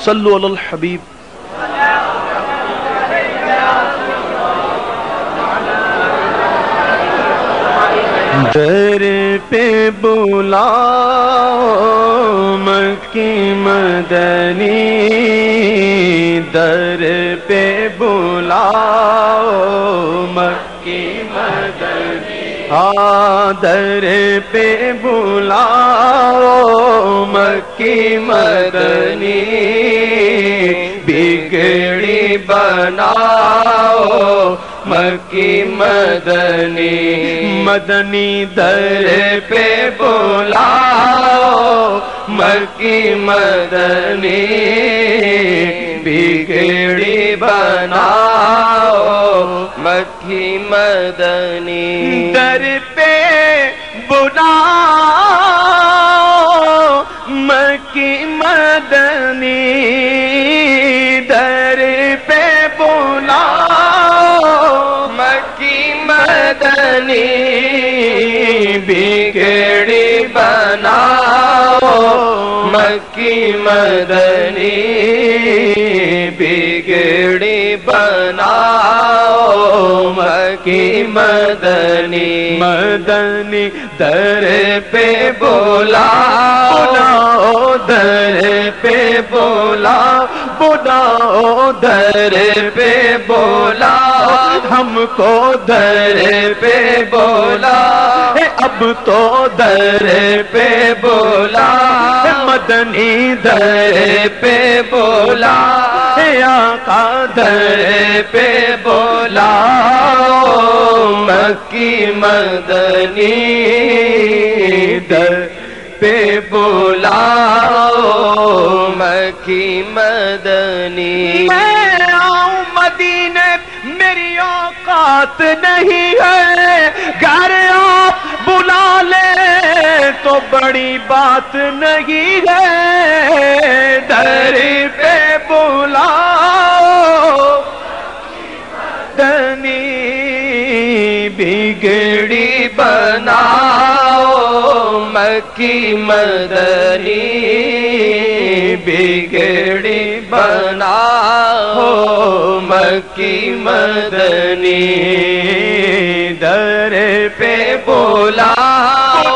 صلو علی الحبیب. در پہ بلاؤ مکی مدنی، در پہ بلاؤ مکی مدنی، ہاں در پہ بلاؤ مکی مدنی، بگڑی بناؤ مکی مدنی، مدنی در پہ بلاؤ مکی مدنی، بگڑی بناؤ مکی مدنی، در پہ بلاؤ مکی مدنی، در پہ بلاؤ مکی مدنی، بگڑی بناؤ مکی مدنی، بگڑی بناؤ مکی مدنی، مدنی در پہ بلاؤ در پہ بلاؤ بلاؤ در پہ بلاؤ، ہم کو در پہ بولا اب تو در پہ بولا، مدنی در پہ بولا، آقا در پہ بولا مکی مدنی، در پہ بولا مکی مدنی، میں آؤں مدینے میری اوقات نہیں ہے، گھر آپ بلا لے تو بڑی بات نہیں ہے، در پہ بلاؤ مدنی، بگڑی بناؤ مکی مدنی، بگڑی بناؤ مکی مدنی، در پہ بلاؤ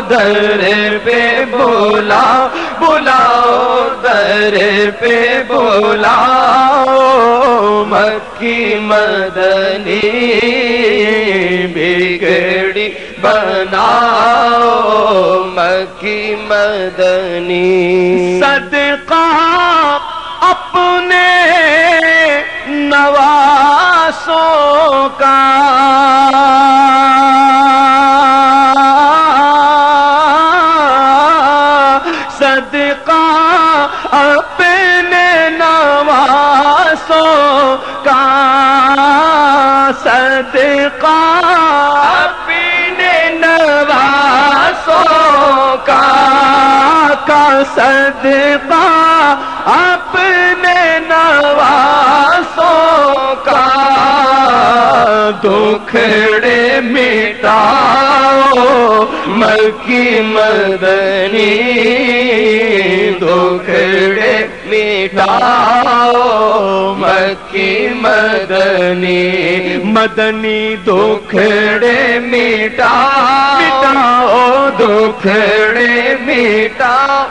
در پہ بلاؤ بلاؤ در پہ بلاؤ مکی مدنی، بگڑی بناؤ مکی مدنی، صدقہ اپنے نواسوں کا صدقہ اپنے نواسوں کا، صدقہ اپنے نواسوں کا، صدقہ اپنے نواسوں کا، دکھڑے مٹاؤ مکی مدنی، دکھڑے مٹاؤ مکی مدنی، مدنی دکھڑے مٹاؤ دکھڑے مٹاؤ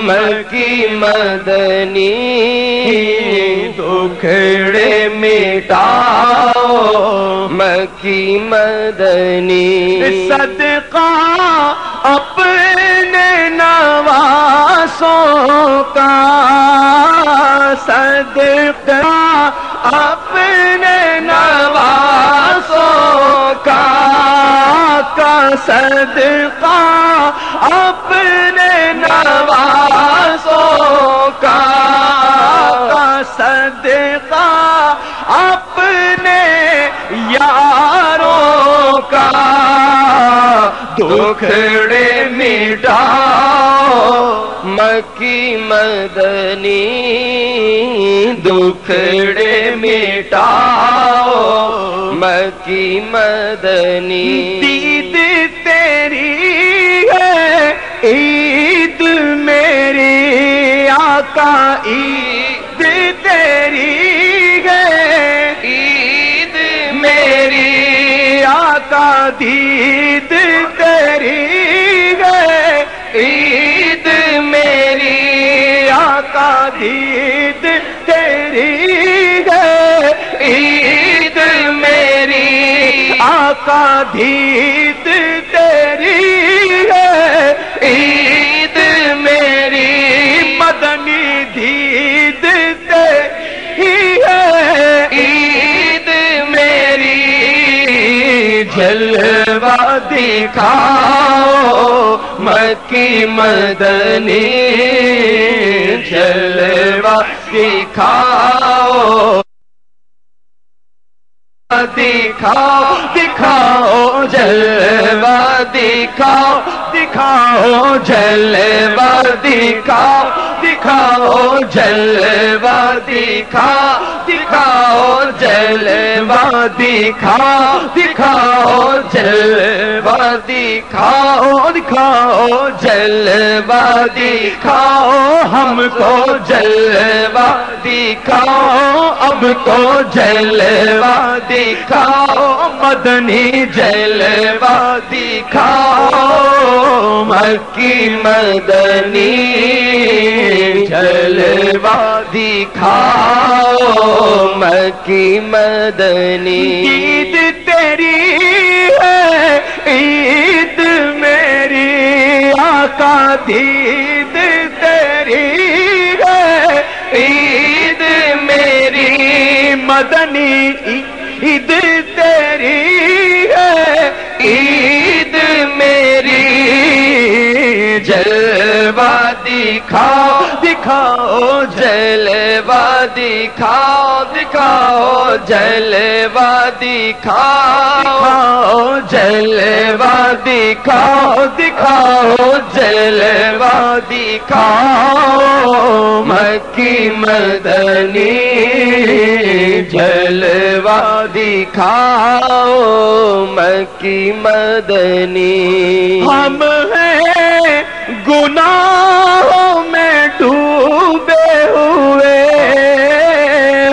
مکی مدنی، دکھڑے مٹاؤ مکی مدنی، صدقہ اپنے نواسوں کا، صدقہ اپنے نواسوں کا، صدقہ اپنے نواسوں کا، صدقہ اپنے یاروں کا، دکھڑے مٹاؤ مکی مدنی، دکھڑے مٹاؤ مکی مدنی، دید تیری ہے عید میری آقا عید تیری ہے، عید میری آقا دید تیری ہے، عید میری آقا دید تیری ہے، عید میری آقا دید تیری ہے، عید میری مدنی دید تیری ہے، عید میری جلوہ دکھاؤ مکی مدنی جلوہ دکھاؤ دکھاؤ دکھاؤ جلوہ دکھاؤ دکھاؤ جلوہ دکھاؤ دکھاؤ جلوہ دکھاؤ دکھاؤ جلوہ دکھاؤ دکھاؤ جلوہ دکھاؤ دکھاؤ جلوہ دکھاؤ ہم کو جلوہ دکھاؤ اب تو جلوہ دکھاؤ مدنی جلوہ دکھاؤ مکی مدنی جلوہ دکھاؤ مکی مدنی عید تیری ہے، عید میری آقا دید تیری ہے، عید میری مدنی عید تیری ہے، عید میری جلوہ دکھاؤ دکھاؤ جلوہ دکھاؤ دکھاؤ جلوہ دکھاؤ جلوہ دکھاؤ دکھاؤ جلوہ دکھاؤ مکی مدنی جلوہ دکھاؤ مکی مدنی ہم ہیں گناہوں میں ڈوبے ہوئے،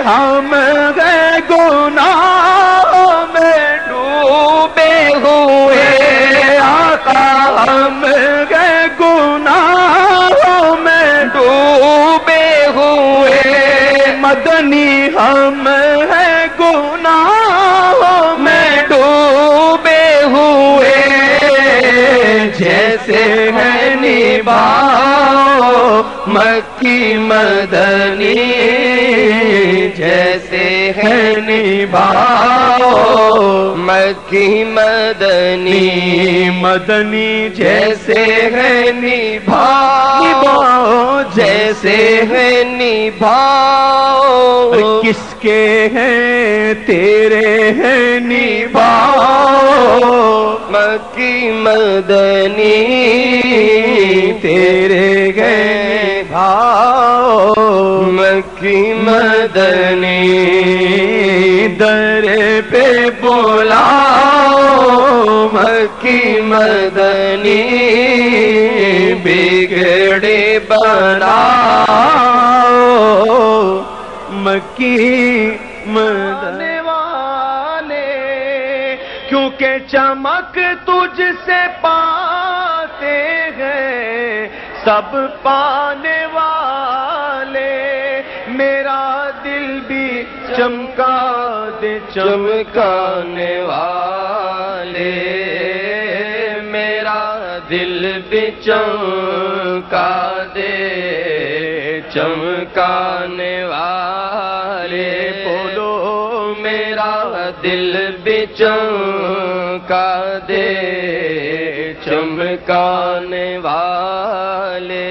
ہم ہیں گناہوں میں ڈوبے ہوئے، آقا ہم ہیں گناہوں میں ڈوبے ہوئے مدنی ہم ہیں گناہوں میں ڈوبے ہوئے جیسے ہے نبھاؤ مکی مدنی جیسے ہے نبھاؤ مکی مدنی مدنی جیسے ہے نبھاؤ نبھاؤ جیسے ہے نبھاؤ کس کے ہیں تیرے ہیں نبھاؤ مکی مدنی تیرے ہیں بھاؤ مکی مدنی در پہ بلاؤ مکی مدنی بگڑے بناؤ مکی مدنی والے کیونکہ چمک تجھ سے پاتے ہیں سب پانے والے، میرا دل بھی چمکا دے چمکانے والے میرا دل بھی چمکا دے چمکانے والے بولو میرا دل بھی چمکا دے چمکانے والے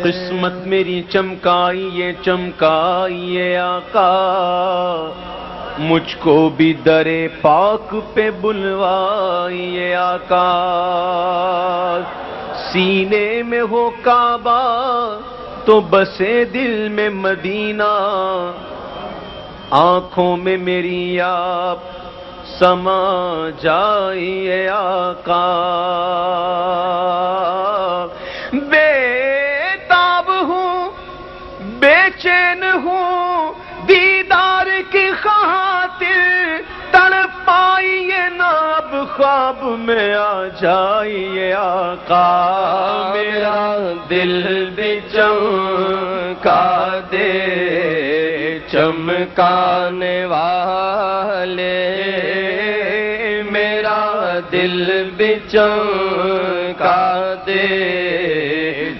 قسمت میری چمکائیے چمکائیے آقا، مجھ کو بھی در پاک پہ بلوائیے آقا، سینے میں ہو کعبہ تو بسے دل میں مدینہ، آنکھوں میں میری آپ سما جائیے آقا، بے تاب بے چین ہوں دیدار کی خاطر، تڑپائیے نا اب خواب میں آ جائیے آقا میرا دل بھی چمکا دے چمکانے والے، میرا دل بھی چمکا دے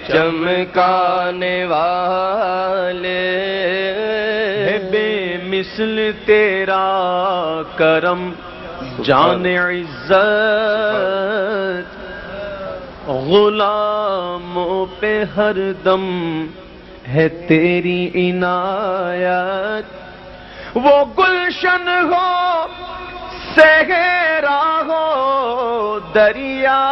چمکانے والے، بے مثل تیرا کرم جان عزت، غلاموں پہ ہر دم ہے تیری عنایت، وہ گلشن ہو صحرا ہو دریا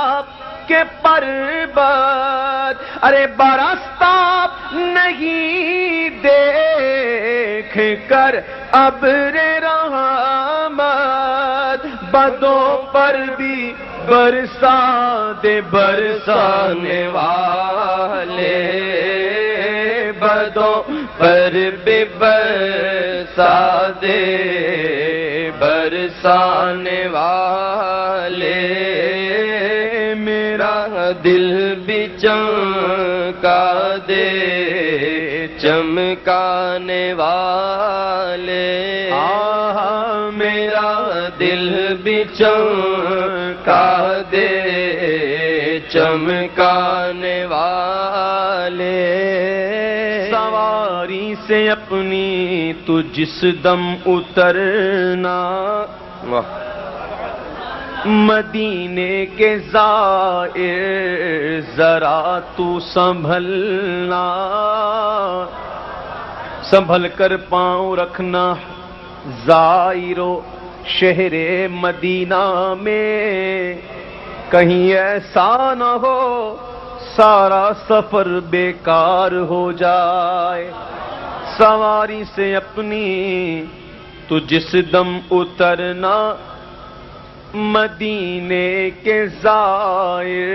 کے پربت، ارے برستا نہیں دیکھ کر ابر رحمت، بدوں پر بھی برسا دے برسانے والے، بدوں پر بھی برسا دے برسانے والے، میرا دل بھی چمکا دے چمکانے والے، میرا دل بھی چمکا دے چمکانے والے، سواری سے اپنی تو جس دم اترنا، مدینے کے زائر ذرا تو سنبھلنا، سنبھل کر پاؤں رکھنا زائرو شہر مدینہ میں، کہیں ایسا نہ ہو سارا سفر بیکار ہو جائے، سواری سے اپنی تو جس دم اترنا، مدینے کے زائر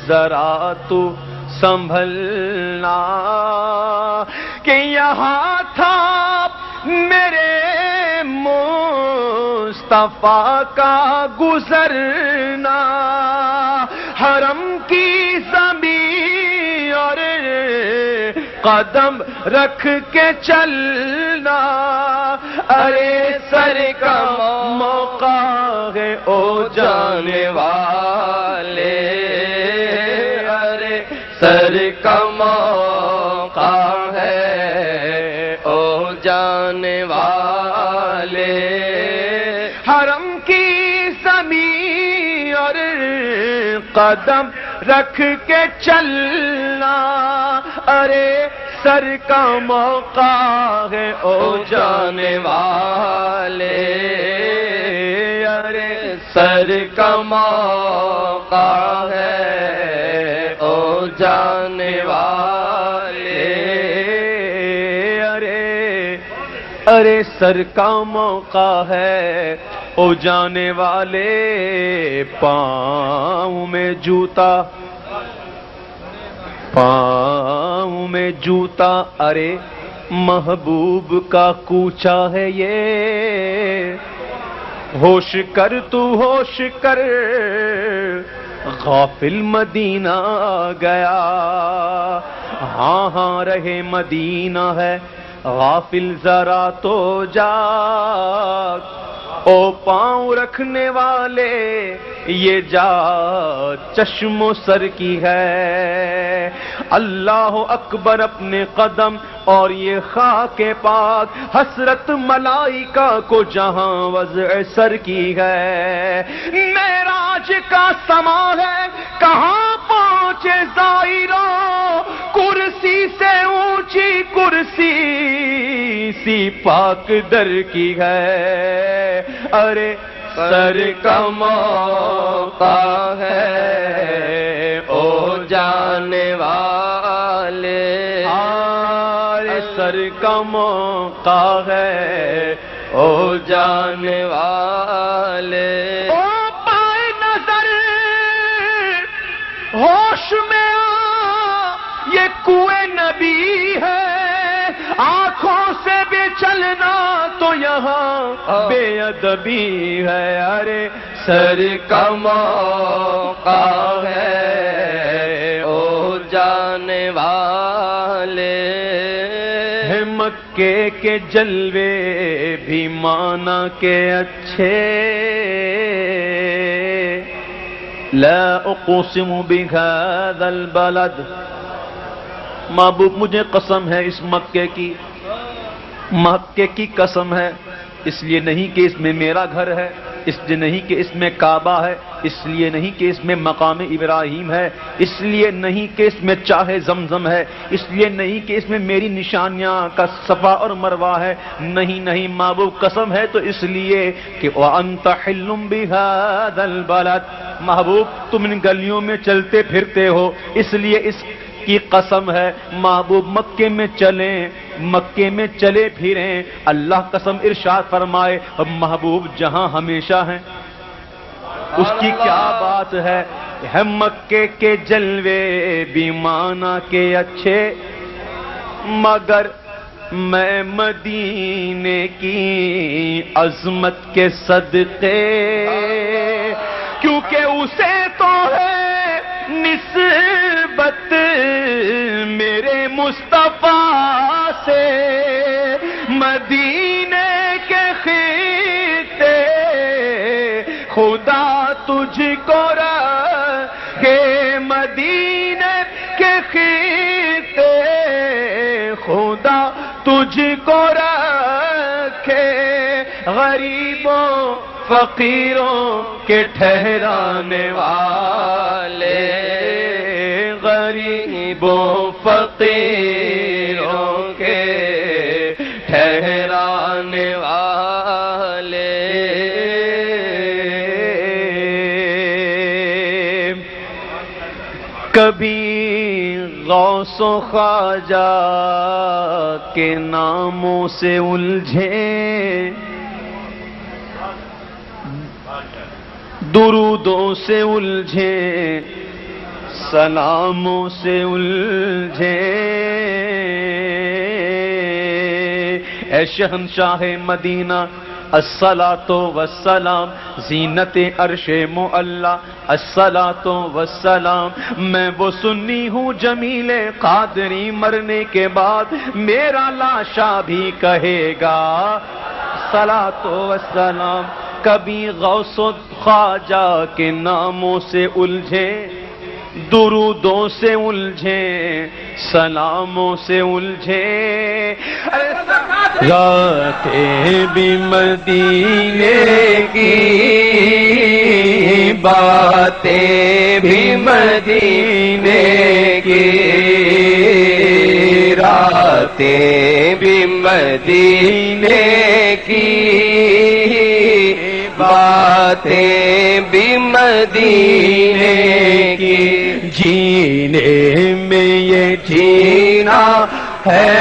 ذرا تو سنبھلنا، کہ یہاں تھا میرے مصطفیٰ کا گزرنا، حرم کی زمین اور قدم رکھ کے چلنا، ارے سر کا موقع ہے او جانے والے، ارے سر کا موقع ہے او جانے والے، حرم کی زمین اور قدم رکھ کے چلنا، ارے سر کا موقع ہے او جانے والے، ارے سر کا موقع ہے او جانے والے، ارے سر کا موقع ہے او جانے والے، پاؤں میں جوتا پاؤں میں جوتا، ارے محبوب کا کوچا ہے یہ، ہوش کر تو ہوش کر غافل مدینہ گیا، ہاں ہاں رہے مدینہ ہے غافل ذرا تو جاگ، او پاؤں رکھنے والے یہ جا چشم و سر کی ہے، اللہ اکبر اپنے قدم اور یہ خاک پاک، حسرت ملائکہ کو جہاں وضع سر کی ہے، معراج کا سما ہے کہاں پہنچے زائروں، کرسی سے اونچی کرسی سی پاک در کی ہے، ارے سر کا موقع ہے او جانے والے، ارے سر کا موقع ہے او جانے والے، او پائے نظر ہوش میں آ یہ کوئے نبی ہے، آنکھوں سے بھی چلنا تو یہاں بے ادبی ہے، ارے سر کا موقع ہے او جانے والے، ہے مکے کے جلوے بھی مانا کے اچھے، لا اقسم بهذا البلد، محبوب مجھے قسم ہے اس مکے کی قسم ہے، اس لیے نہیں کہ اس میں میرا گھر ہے، اس لیے نہیں کہ اس میں کعبہ ہے، اس لیے نہیں کہ اس میں مقام ابراہیم ہے، اس لیے نہیں کہ اس میں چاہے زمزم ہے، اس لیے نہیں کہ اس میں میری نشانیاں کا صفا اور مروہ ہے، نہیں نہیں محبوب قسم ہے تو اس لیے کہ وَأَنْتَ حِلٌّ بِهَذَا الْبَلَدِ، محبوب تم ان گلیوں میں چلتے پھرتے ہو، اس لیے اس کی قسم ہے محبوب مکے میں چلیں، مکے میں چلے پھریں، اللہ قسم ارشاد فرمائے محبوب جہاں ہمیشہ ہیں اس کی کیا بات ہے، مکے کے جلوے بھی مانا کے اچھے، مگر میں مدینے کی عظمت کے صدقے، کیونکہ اسے تو ہے نسبت میرے مصطفیٰ سے، مدینے کے خطے خدا تجھ کو رکھے، مدینے کے خطے خدا تجھ کو رکھے، غریبوں فقیروں کے ٹھہرانے والے، غریبوں فقیروں کے ٹھہرانے والے، کبھی غوث و خواجہ کے ناموں سے الجھے، درودوں سے الجھے، سلاموں سے الجھے، اے شہنشاہ مدینہ الصلاۃ والسلام، زینت عرش معلی الصلاۃ والسلام، میں وہ سنی ہوں جمیل قادری، مرنے کے بعد میرا لاشا بھی کہے گا الصلاۃ والسلام، کبھی غوث و خواجہ کے ناموں سے الجھے، درودوں سے الجھے، سلاموں سے الجھے، راتیں بھی مدینے کی، باتیں بھی مدینے کی، راتیں بھی مدینے کی، باتیں بھی مدینے کی، جینے میں یہ جینا ہے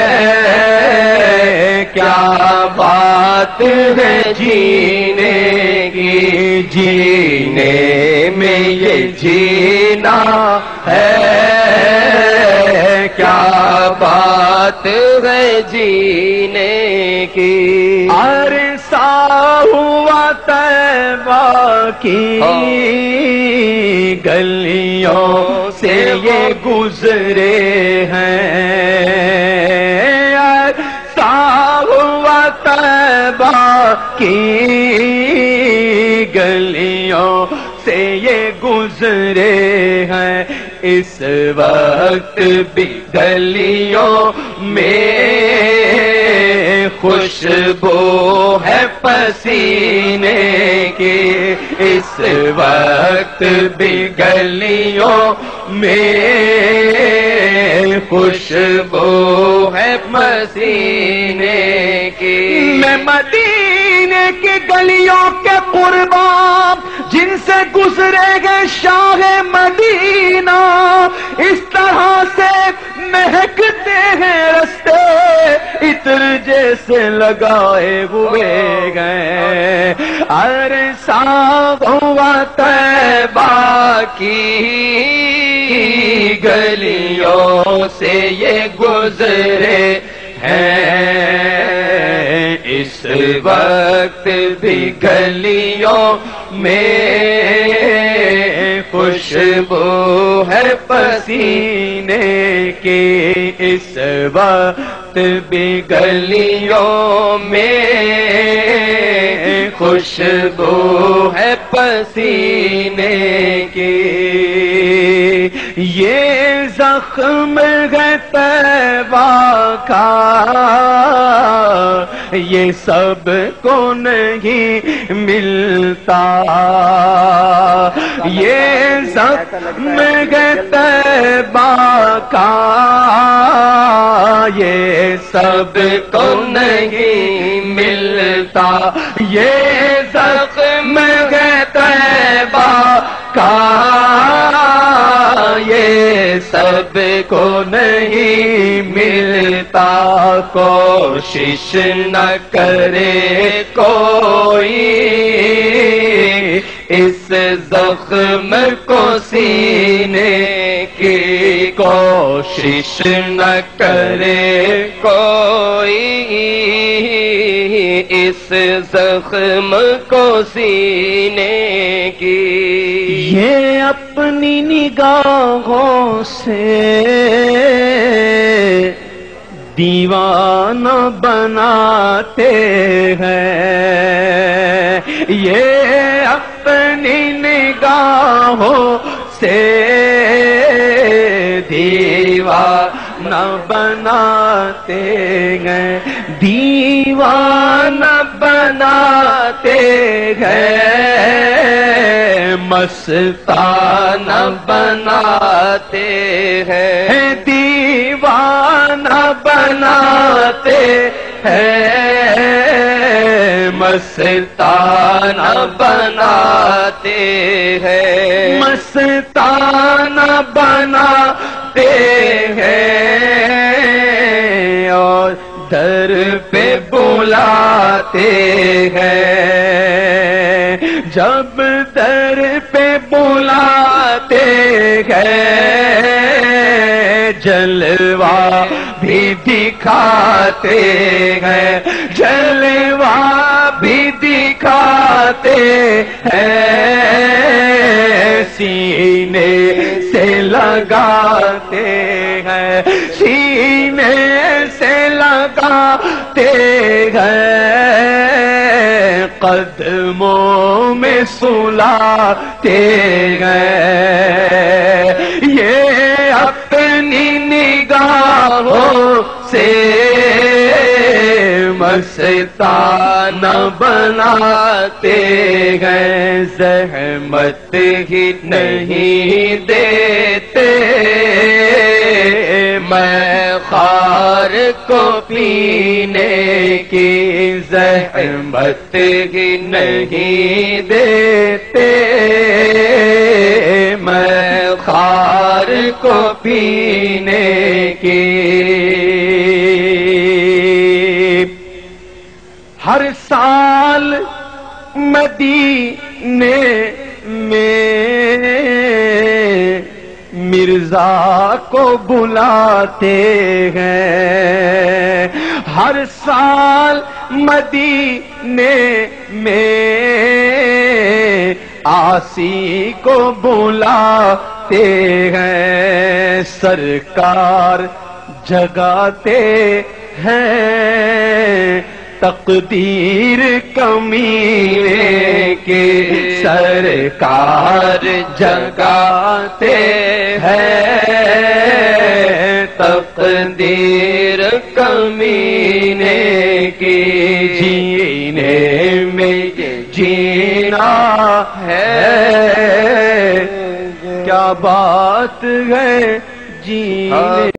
کیا بات ہے جینے کی، جینے میں یہ جینا ہے کیا بات ہے جینے کی، عرصہ ہوا طیبہ کی گلیوں سے یہ گزرے ہیں، طیبہ کی گلیوں سے یہ گزرے ہیں، اس وقت بھی گلیوں میں خوشبو ہے پسینے کی، اس وقت بھی گلیوں میں خوشبو ہے پسینے کی، میں مدینے کی گلیوں کے قربان جن سے گزرے گے شاہ مدینہ، اس طرح سے مہکتے ہیں رستے عطر جیسے لگائے ہوئے گئے، عرصہ ہوا طیبہ کی گلیوں سے یہ گزرے ہیں، اس وقت بھی گلیوں میں خوشبو ہے پسینے کی، اس وقت بھی گلیوں میں خوشبو ہے پسینے کی، یہ زخم ہے طیبہ کا یہ سب کو نہیں ملتا، یہ زخم ہے طیبہ کا یہ سب کو نہیں ملتا، یہ زخم ہے طیبہ کا یہ سب کو نہیں ملتا، کوشش نہ کرے کوئی اس زخم کو سینے کی، کوشش نہ کرے کوئی اس زخم کو سینے کی، یہ اپنی نگاہوں سے دیوانہ بناتے ہیں، یہ اپنی نگاہوں سے دیوانہ بناتے ہیں، دیوانہ بناتے ہیں، مستانہ بناتے ہیں، دیوانہ بناتے ہیں، مستانہ بناتے ہیں، مستانہ بناتے ہیں، اور در پہ بلاتے ہیں، جب در پہ بلاتے ہیں جلوہ بھی دکھاتے ہیں، جلوہ بھی دکھاتے ہیں، سینے سے لگاتے ہیں، سینے سے لگاتے ہیں، قدموں میں سلاتے ہیں، یہ اپنی نگاہوں سے مستانہ بناتے ہیں، زحمت ہی نہیں دیتے میں خار کو پینے کی، زحمت ہی نہیں دیتے میں خار کو پینے کی، ہر سال مدینے میں مرزا کو بلاتے ہیں، ہر سال مدینے میں عاصی کو بلاتے ہیں، سرکار جگاتے ہیں تقدیر کمینے کے، سرکار جگاتے ہیں تقدیر کمینے کی، جینے میں جینا ہے کیا بات ہے جینے